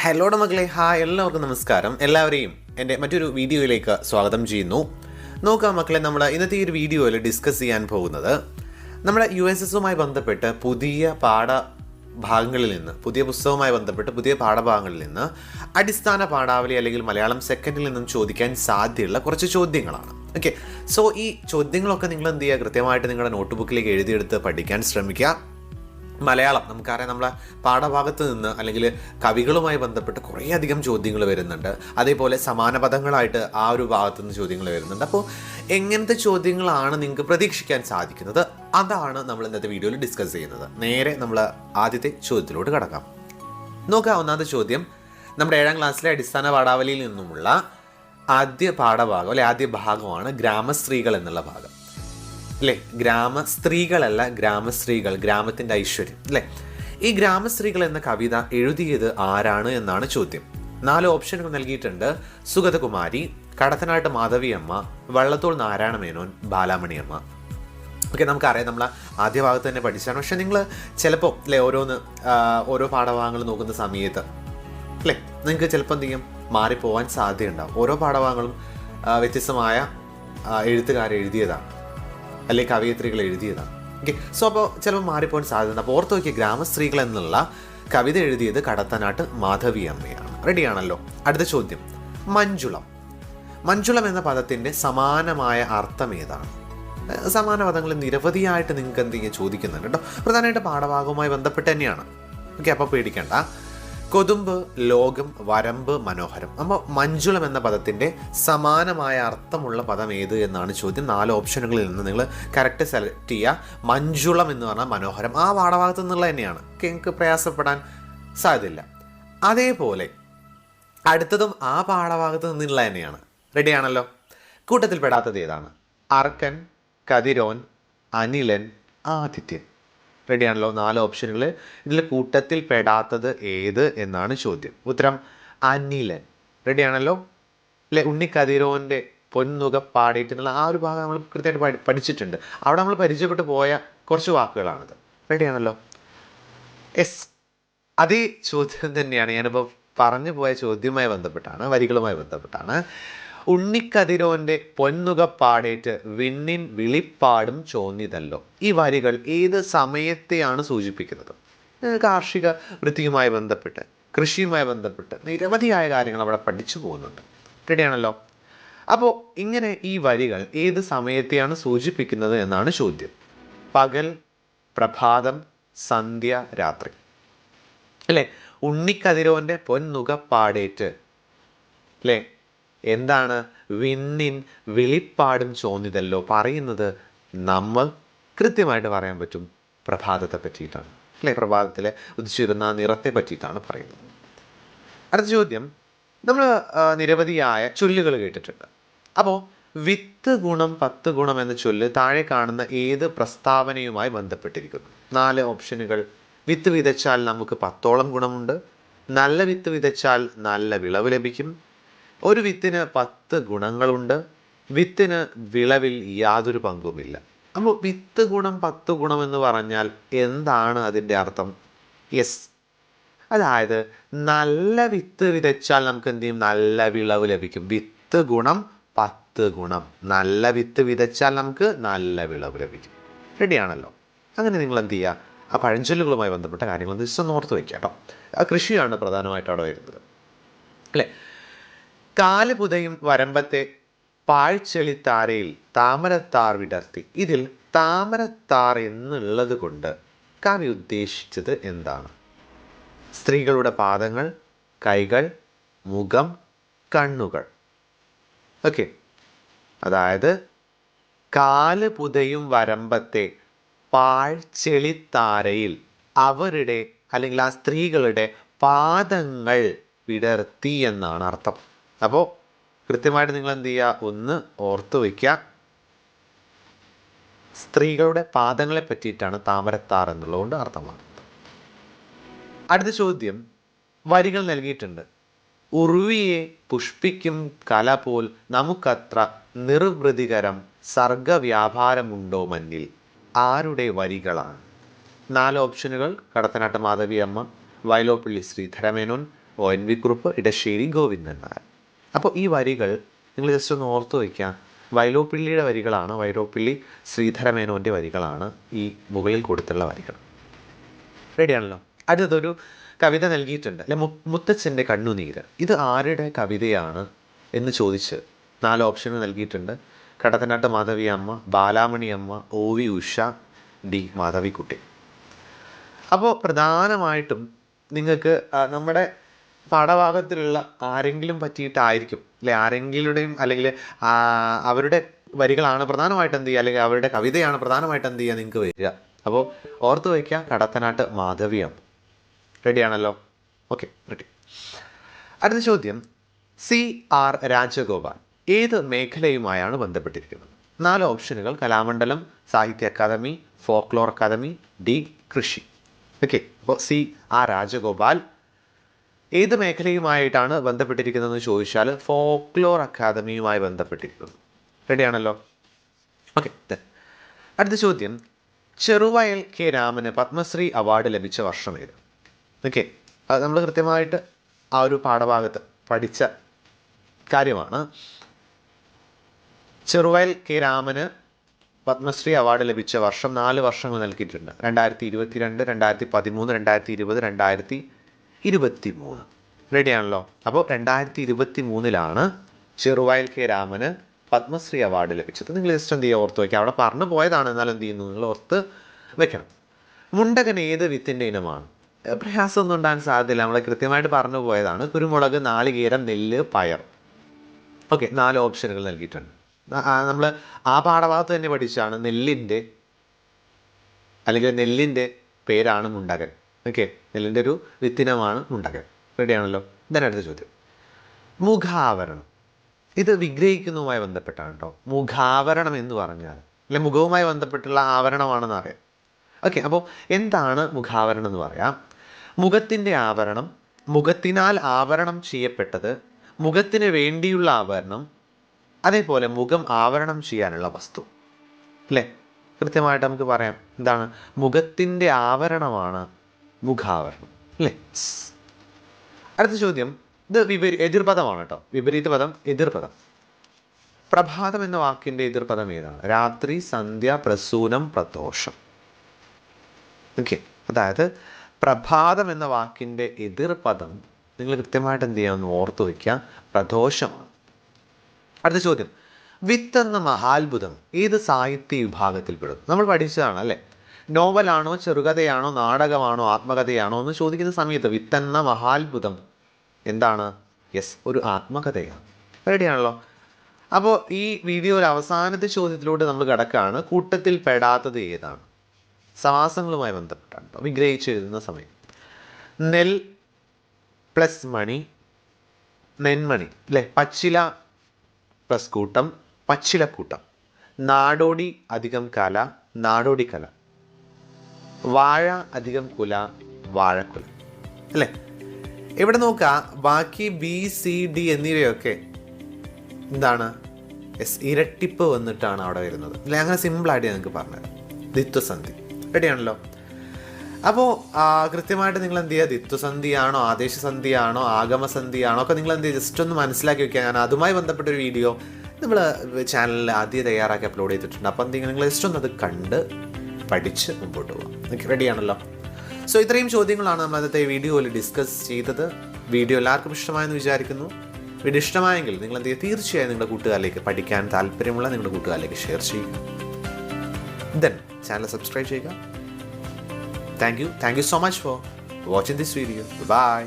Hello മക്കളെ, hi, എല്ലാവർക്കും നമസ്കാരം. എല്ലാവരെയും എൻ്റെ മറ്റൊരു വീഡിയോയിലേക്ക് സ്വാഗതം ചെയ്യുന്നു. നോക്കാം മക്കളെ, നമ്മൾ ഇന്നത്തെ ഈ ഒരു വീഡിയോയിൽ ഡിസ്കസ് ചെയ്യാൻ പോകുന്നത് നമ്മുടെ USSുമായി ബന്ധപ്പെട്ട് പുതിയ പാഠഭാഗങ്ങളിൽ നിന്ന്, പുതിയ പുസ്തകവുമായി ബന്ധപ്പെട്ട് പുതിയ പാഠഭാഗങ്ങളിൽ നിന്ന് അടിസ്ഥാന പാഠാവലി അല്ലെങ്കിൽ മലയാളം സെക്കൻഡിൽ നിന്നും ചോദിക്കാൻ സാധ്യതയുള്ള കുറച്ച് ചോദ്യങ്ങളാണ്. ഓക്കെ, സോ ഈ ചോദ്യങ്ങളൊക്കെ നിങ്ങൾ എന്ത് ചെയ്യുക, കൃത്യമായിട്ട് നിങ്ങളുടെ നോട്ട്ബുക്കിലേക്ക് എഴുതിയെടുത്ത് പഠിക്കാൻ ശ്രമിക്കുക. മലയാളം നമുക്കറിയാം, നമ്മളെ പാഠഭാഗത്ത് നിന്ന് അല്ലെങ്കിൽ കവികളുമായി ബന്ധപ്പെട്ട് കുറേയധികം ചോദ്യങ്ങൾ വരുന്നുണ്ട്. അതേപോലെ സമാന പദങ്ങളായിട്ട് ആ ഒരു ഭാഗത്തു നിന്ന് ചോദ്യങ്ങൾ വരുന്നുണ്ട്. അപ്പോൾ എങ്ങനത്തെ ചോദ്യങ്ങളാണ് നിങ്ങൾക്ക് പ്രതീക്ഷിക്കാൻ സാധിക്കുന്നത്, അതാണ് നമ്മൾ ഇന്നത്തെ വീഡിയോയിൽ ഡിസ്കസ് ചെയ്യുന്നത്. നേരെ നമ്മൾ ആദ്യത്തെ ചോദ്യത്തിലോട്ട് കടക്കാം. നോക്കാം, ഒന്നാമത്തെ ചോദ്യം നമ്മുടെ 7ാം ക്ലാസ്സിലെ അടിസ്ഥാന പാഠാവലിയിൽ നിന്നുമുള്ള ആദ്യ പാഠഭാഗം അല്ലെ ആദ്യ ഭാഗമാണ് ഗ്രാമസ്ത്രീകൾ എന്നുള്ള ഭാഗം അല്ലേ. ഗ്രാമസ്ത്രീകളല്ല, ഗ്രാമസ്ത്രീകൾ, ഗ്രാമത്തിൻ്റെ ഐശ്വര്യം അല്ലേ. ഈ ഗ്രാമസ്ത്രീകൾ എന്ന കവിത എഴുതിയത് ആരാണ് എന്നാണ് ചോദ്യം. 4 ഓപ്ഷനുകൾ നൽകിയിട്ടുണ്ട്: സുഗതകുമാരി, കടത്തനാട്ട് മാധവിയമ്മ, വള്ളത്തോൾ നാരായണ മേനോൻ, ബാലാമണിയമ്മ. ഓക്കെ, നമുക്കറിയാം, നമ്മൾ ആദ്യ ഭാഗത്ത് തന്നെ പഠിച്ചാണ്. പക്ഷെ നിങ്ങൾ ചിലപ്പോൾ അല്ലേ ഓരോ പാഠഭാഗങ്ങൾ നോക്കുന്ന സമയത്ത് അല്ലേ നിങ്ങൾക്ക് ചിലപ്പോൾ എന്ത് ചെയ്യും, മാറിപ്പോവാൻ സാധ്യതയുണ്ടാവും. ഓരോ പാഠഭാഗങ്ങളും വ്യത്യസ്തമായ എഴുത്തുകാരെഴുതിയതാണ് അല്ലെങ്കിൽ കവയിത്രികൾ എഴുതിയതാണ്. ഓക്കെ, സോ അപ്പോൾ ചിലപ്പോൾ മാറിപ്പോകാൻ സാധ്യത. അപ്പോൾ ഓർത്ത് നോക്കിയ ഗ്രാമസ്ത്രീകൾ എന്നുള്ള കവിത എഴുതിയത് കടത്തനാട്ട് മാധവി അമ്മയാണ്. റെഡിയാണല്ലോ. അടുത്ത ചോദ്യം, മഞ്ജുളം. മഞ്ജുളം എന്ന പദത്തിൻ്റെ സമാനമായ അർത്ഥം ഏതാണ്? സമാന പദങ്ങൾ നിരവധിയായിട്ട് നിങ്ങൾക്ക് എന്ത് ചെയ്യുക ചോദിക്കുന്നുണ്ട് കേട്ടോ. പ്രധാനമായിട്ട് പാഠഭാഗവുമായി ബന്ധപ്പെട്ട് തന്നെയാണ്. ഓക്കെ, അപ്പോൾ പേടിക്കേണ്ട. കൊതുമ്പ്, ലോകം, വരമ്പ്, മനോഹരം. അപ്പോൾ മഞ്ജുളം എന്ന പദത്തിൻ്റെ സമാനമായ അർത്ഥമുള്ള പദം ഏത് എന്നാണ് ചോദ്യം. 4 ഓപ്ഷനുകളിൽ നിന്ന് നിങ്ങൾ കറക്റ്റ് സെലക്ട് ചെയ്യുക. മഞ്ജുളം എന്ന് പറഞ്ഞാൽ മനോഹരം, ആ പാഠഭാഗത്തു നിന്നുള്ള തന്നെയാണ്. നിങ്ങൾക്ക് പ്രയാസപ്പെടാൻ സാധ്യതയില്ല. അതേപോലെ അടുത്തതും ആ പാഠഭാഗത്ത് നിന്നുള്ള തന്നെയാണ്. റെഡിയാണല്ലോ. കൂട്ടത്തിൽ പെടാത്തത് ഏതാണ്? അർക്കൻ, കതിരോൻ, അനിലൻ, ആദിത്യൻ. റെഡിയാണല്ലോ. 4 ഓപ്ഷനുകൾ. ഇതിൽ കൂട്ടത്തിൽ പെടാത്തത് ഏത് എന്നാണ് ചോദ്യം. ഉത്തരം അനിലൻ. റെഡിയാണല്ലോ അല്ലെ. ഉണ്ണിക്കതിരോൻ്റെ പൊന്നുക പാടിയിട്ടുള്ള ആ ഒരു ഭാഗം നമ്മൾ കൃത്യമായിട്ട് പഠിച്ചിട്ടുണ്ട്. അവിടെ നമ്മൾ പരിചയപ്പെട്ട് പോയ കുറച്ച് വാക്കുകളാണിത്. റെഡിയാണല്ലോ. എസ്, അതേ ചോദ്യം തന്നെയാണ് ഞാനിപ്പോൾ പറഞ്ഞു പോയ ചോദ്യവുമായി ബന്ധപ്പെട്ടാണ്, വരികളുമായി ബന്ധപ്പെട്ടാണ്. ഉണ്ണിക്കതിരോൻ്റെ പൊന്നുക പാടേറ്റ് വിണ്ണിൻ വിളിപ്പാടും ചോന്നിതല്ലോ. ഈ വരികൾ ഏത് സമയത്തെയാണ് സൂചിപ്പിക്കുന്നത്? കാർഷിക വൃത്തിയുമായി ബന്ധപ്പെട്ട്, കൃഷിയുമായി ബന്ധപ്പെട്ട് നിരവധിയായ കാര്യങ്ങൾ അവിടെ പഠിച്ചു പോകുന്നുണ്ട്. റെഡിയാണല്ലോ. അപ്പോൾ ഇങ്ങനെ ഈ വരികൾ ഏത് സമയത്തെയാണ് സൂചിപ്പിക്കുന്നത് എന്നാണ് ചോദ്യം. പകൽ, പ്രഭാതം, സന്ധ്യ, രാത്രി അല്ലേ. ഉണ്ണിക്കതിരോൻ്റെ പൊന്നുക പാടേറ്റ് അല്ലേ, എന്താണ്? വിണ്ണിൻ വിളിപ്പാടും ചോന്നിതല്ലോ. പറയുന്നത് നമ്മൾ കൃത്യമായിട്ട് പറയാൻ പറ്റും പ്രഭാതത്തെ പറ്റിയിട്ടാണ് അല്ലേ. പ്രഭാതത്തിലെ ഉദിച്ചിരുന്ന നിറത്തെ പറ്റിയിട്ടാണ് പറയുന്നത്. അടുത്ത ചോദ്യം, നമ്മൾ നിരവധിയായ ചൊല്ലുകൾ കേട്ടിട്ടുണ്ട്. അപ്പോൾ വിത്ത് ഗുണം 10 ഗുണം എന്ന ചൊല്ല് താഴെ കാണുന്ന ഏത് പ്രസ്താവനയുമായി ബന്ധപ്പെട്ടിരിക്കുന്നു? 4 ഓപ്ഷനുകൾ. വിത്ത് വിതച്ചാൽ നമുക്ക് 10ഓളം ഗുണമുണ്ട്, നല്ല വിത്ത് വിതച്ചാൽ നല്ല വിളവ് ലഭിക്കും, ഒരു വിത്തിന് 10 ഗുണങ്ങളുണ്ട്, വിത്തിന് വിളവിൽ യാതൊരു പങ്കുമില്ല. അപ്പോൾ വിത്ത് ഗുണം 10 ഗുണം എന്ന് പറഞ്ഞാൽ എന്താണ് അതിൻ്റെ അർത്ഥം? യെസ്, അതായത് നല്ല വിത്ത് വിതച്ചാൽ നമുക്ക് എന്ത് ചെയ്യും, നല്ല വിളവ് ലഭിക്കും. വിത്ത് ഗുണം 10 ഗുണം, നല്ല വിത്ത് വിതച്ചാൽ നമുക്ക് നല്ല വിളവ് ലഭിക്കും. റെഡിയാണല്ലോ. അങ്ങനെ നിങ്ങൾ എന്ത് ചെയ്യുക, ആ പഴഞ്ചൊല്ലുകളുമായി ബന്ധപ്പെട്ട കാര്യങ്ങൾ ദിവസം ഓർത്ത് വയ്ക്കുക കേട്ടോ. ആ കൃഷിയാണ് പ്രധാനമായിട്ട് അവിടെ വരുന്നത് അല്ലേ. കാല് പുതയും വരമ്പത്തെ പാഴ്ചെളിത്താരയിൽ താമരത്താർ വിടർത്തി. ഇതിൽ താമരത്താർ എന്നുള്ളത് കൊണ്ട് കവി ഉദ്ദേശിച്ചത് എന്താണ്? സ്ത്രീകളുടെ പാദങ്ങൾ, കൈകൾ, മുഖം, കണ്ണുകൾ. ഓക്കെ, അതായത് കാല് പുതയും വരമ്പത്തെ പാഴ്ചെളിത്താരയിൽ അവരുടെ അല്ലെങ്കിൽ ആ സ്ത്രീകളുടെ പാദങ്ങൾ വിടർത്തി എന്നാണ് അർത്ഥം. അപ്പോൾ കൃത്യമായിട്ട് നിങ്ങൾ എന്ത് ചെയ്യുക, ഒന്ന് ഓർത്ത് വയ്ക്കുക. സ്ത്രീകളുടെ പാദങ്ങളെ പറ്റിയിട്ടാണ് താമരത്താർ എന്നുള്ളതുകൊണ്ട് അർത്ഥമാണ്. അടുത്ത ചോദ്യം, വരികൾ നൽകിയിട്ടുണ്ട്. ഉർവിയെ പുഷ്പിക്കും കല പോൽ നമുക്കത്ര നിർവൃതികരം സർഗവ്യാപാരമുണ്ടോ മഞ്ഞിൽ. ആരുടെ വരികളാണ്? 4 ഓപ്ഷനുകൾ. കടത്തനാട്ട് മാധവിയമ്മ, വയലോപ്പള്ളി ശ്രീധരമേനോൻ, ONV കുറുപ്പ്, ഇടശ്ശേരി ഗോവിന്ദൻ നായർ. അപ്പോൾ ഈ വരികൾ നിങ്ങൾ ജസ്റ്റ് ഒന്ന് ഓർത്ത് വയ്ക്കുക. വൈലോപ്പിള്ളിയുടെ വരികളാണ്, വൈലോപ്പിള്ളി ശ്രീധരമേനോൻ്റെ വരികളാണ് ഈ മുകളിൽ കൊടുത്തുള്ള വരികൾ. റെഡിയാണല്ലോ. അടുത്തൊരു കവിത നൽകിയിട്ടുണ്ട് അല്ലെ, മുത്തച്ഛൻ്റെ കണ്ണുനീര്. ഇത് ആരുടെ കവിതയാണ് എന്ന് ചോദിച്ച് 4 ഓപ്ഷനുകൾ നൽകിയിട്ടുണ്ട്. കടത്തനാട്ട് മാധവി അമ്മ, ബാലാമണി അമ്മ, OV ഉഷ, D മാധവിക്കുട്ടി. അപ്പോൾ പ്രധാനമായിട്ടും നിങ്ങൾക്ക് നമ്മുടെ പാഠഭാഗത്തിലുള്ള ആരെങ്കിലും പറ്റിയിട്ടായിരിക്കും അല്ലെ, ആരെങ്കിലുടെയും അല്ലെങ്കിൽ അവരുടെ വരികളാണ് പ്രധാനമായിട്ട് എന്ത് ചെയ്യുക, അല്ലെങ്കിൽ അവരുടെ കവിതയാണ് പ്രധാനമായിട്ട് എന്ത് ചെയ്യുക നിങ്ങൾക്ക് വരിക. അപ്പോൾ ഓർത്ത് വയ്ക്കുക, കടത്തനാട്ട് മാധവി അമ്മ. റെഡിയാണല്ലോ? Okay, ready. അടുത്ത ചോദ്യം, CR രാജഗോപാൽ ഏത് മേഖലയുമായാണ് ബന്ധപ്പെട്ടിരിക്കുന്നത്? 4 ഓപ്ഷനുകൾ: കലാമണ്ഡലം, സാഹിത്യ അക്കാദമി, ഫോക്ലോർ അക്കാദമി, D കൃഷി. ഓക്കെ, അപ്പോൾ CR രാജഗോപാൽ ഏത് മേഖലയുമായിട്ടാണ് ബന്ധപ്പെട്ടിരിക്കുന്നതെന്ന് ചോദിച്ചാൽ ഫോക്ലോർ അക്കാദമിയുമായി ബന്ധപ്പെട്ടിരിക്കുന്നു. റെഡിയാണല്ലോ? ഓക്കെ. അടുത്ത ചോദ്യം, ചെറുവയൽ K രാമന് പത്മശ്രീ അവാർഡ് ലഭിച്ച വർഷം ഏത്? ഓക്കെ, അത് നമ്മൾ കൃത്യമായിട്ട് ആ ഒരു പാഠഭാഗത്ത് പഠിച്ച കാര്യമാണ്. ചെറുവയൽ K രാമന് പത്മശ്രീ അവാർഡ് ലഭിച്ച വർഷം 4 വർഷങ്ങൾ നൽകിയിട്ടുണ്ട്. 2022, 2013, 2020, 2023. റെഡിയാണല്ലോ? അപ്പോൾ 2023 ചെറുവയൽ K രാമന് പത്മശ്രീ അവാർഡ് ലഭിച്ചത്. നിങ്ങൾ ജസ്റ്റ് എന്ത് ചെയ്യുക, ഓർത്ത് വയ്ക്കുക. അവിടെ പറഞ്ഞു പോയതാണ്, എന്നാലും എന്ത് ചെയ്യുന്നു, നിങ്ങൾ ഓർത്ത് വെക്കണം. മുണ്ടകൻ ഏത് വിത്തിൻ്റെ ഇനമാണ്? പ്രയാസമൊന്നും ഉണ്ടാകാൻ സാധ്യതയില്ല, നമ്മൾ കൃത്യമായിട്ട് പറഞ്ഞു പോയതാണ്. കുരുമുളക്, നാളികേരം, നെല്ല്, പയർ. ഓക്കെ, 4 ഓപ്ഷനുകൾ നൽകിയിട്ടുണ്ട്. നമ്മൾ ആ പാഠഭാഗത്ത് തന്നെ പഠിച്ചാണ് നെല്ലിൻ്റെ പേരാണ് മുണ്ടകൻ. ഓക്കെ, നെല്ലിൻ്റെ ഒരു വിത്തിനമാണ് മുണ്ടകൻ. റെഡിയാണല്ലോ? അടുത്ത ചോദ്യം, മുഖാവരണം. ഇത് വിഗ്രഹിക്കുന്നതുമായി ബന്ധപ്പെട്ടാണ് കേട്ടോ. മുഖാവരണം എന്ന് പറഞ്ഞാൽ അല്ലെ, മുഖവുമായി ബന്ധപ്പെട്ടുള്ള ആവരണമാണെന്ന് അറിയാം. ഓക്കെ, അപ്പോൾ എന്താണ് മുഖാവരണം എന്ന് പറയാം? മുഖത്തിൻ്റെ ആവരണം, മുഖത്തിനാൽ ആവരണം ചെയ്യപ്പെട്ടത്, മുഖത്തിന് വേണ്ടിയുള്ള ആവരണം, അതേപോലെ മുഖം ആവരണം ചെയ്യാനുള്ള വസ്തു. അല്ലേ? കൃത്യമായിട്ട് നമുക്ക് പറയാം എന്താണ്, മുഖത്തിൻ്റെ ആവരണമാണ് മുഖാവരണം. അല്ലേ? അടുത്ത ചോദ്യം, ഇത് എതിർപദമാണ് കേട്ടോ. വിപരീത പദം, എതിർപദം. പ്രഭാതം എന്ന വാക്കിൻ്റെ എതിർപദം ഏതാണ്? രാത്രി, സന്ധ്യ, പ്രസൂനം, പ്രദോഷം. ഓക്കെ, അതായത് പ്രഭാതം എന്ന വാക്കിൻ്റെ എതിർപദം നിങ്ങൾ കൃത്യമായിട്ട് എന്ത് ചെയ്യാമെന്ന് ഓർത്ത് വയ്ക്കുക, പ്രദോഷമാണ്. അടുത്ത ചോദ്യം, വിത്തെന്ന മഹാത്ഭുതം ഏത് സാഹിത്യ വിഭാഗത്തിൽപ്പെടും? നമ്മൾ പഠിച്ചതാണ് അല്ലേ. നോവലാണോ, ചെറുകഥയാണോ, നാടകമാണോ, ആത്മകഥയാണോ എന്ന് ചോദിക്കുന്ന സമയത്ത് വിത്തെന്ന മഹാത്ഭുതം എന്താണ്? യെസ്, ഒരു ആത്മകഥയാണ്. റെഡിയാണല്ലോ? അപ്പോൾ ഈ വീഡിയോയിൽ അവസാനത്തെ ചോദ്യത്തിലൂടെ നമ്മൾ കിടക്കുകയാണ്. കൂട്ടത്തിൽ പെടാത്തത് ഏതാണ്? സമാസങ്ങളുമായി ബന്ധപ്പെട്ടാണ് കേട്ടോ, വിഗ്രഹിച്ച് എഴുതുന്ന സമയം. നെൽ പ്ലസ് മണി, നെന്മണി അല്ലേ. പച്ചില പ്ലസ് കൂട്ടം, പച്ചിലക്കൂട്ടം. നാടോടി അധികം കല, നാടോടിക്കല. വാഴ അധികം കുല, വാഴക്കുല. അല്ലേ? ഇവിടെ നോക്കുക, ബാക്കി BCD എന്നിവയൊക്കെ എന്താണ്? ഇരട്ടിപ്പ് വന്നിട്ടാണ് അവിടെ വരുന്നത്. അല്ലെ, അങ്ങനെ സിമ്പിളായിട്ട് ഞങ്ങൾക്ക് പറഞ്ഞത് ദ്വിത്വസന്ധി. റെഡിയാണല്ലോ? അപ്പോൾ കൃത്യമായിട്ട് നിങ്ങൾ എന്ത് ചെയ്യുക, ദ്വിത്വസന്ധിയാണോ, ആദേശസന്ധിയാണോ, ആഗമസന്ധിയാണോ ഒക്കെ നിങ്ങൾ എന്ത് ചെയ്യുക, ജസ്റ്റ് ഒന്ന് മനസ്സിലാക്കി വെക്കുക. ഞാൻ അതുമായി ബന്ധപ്പെട്ടൊരു വീഡിയോ നമ്മൾ ചാനലിൽ ആദ്യം തയ്യാറാക്കി അപ്ലോഡ് ചെയ്തിട്ടുണ്ട്. അപ്പോൾ എന്തെങ്കിലും നിങ്ങൾ ജസ്റ്റ് ഒന്ന് അത് കണ്ട് പഠിച്ച് മുമ്പോട്ട് പോകാം. ഓക്കെ, റെഡിയാണല്ലോ? സോ ഇത്രയും ചോദ്യങ്ങളാണ് നമ്മൾ ഇന്നത്തെ വീഡിയോയിൽ ഡിസ്കസ് ചെയ്തത്. വീഡിയോ എല്ലാവർക്കും ഇഷ്ടമായെന്ന് വിചാരിക്കുന്നു. വീഡിയോ ഇഷ്ടമായെങ്കിൽ നിങ്ങൾ എന്ത് ചെയ്യുക, തീർച്ചയായും നിങ്ങളുടെ കൂട്ടുകാരിലേക്ക്, പഠിക്കാൻ താല്പര്യമുള്ള നിങ്ങളുടെ കൂട്ടുകാരിലേക്ക് ഷെയർ ചെയ്യുക. ദെൻ ചാനൽ സബ്സ്ക്രൈബ് ചെയ്യുക. Thank you so much for watching this video. Bye.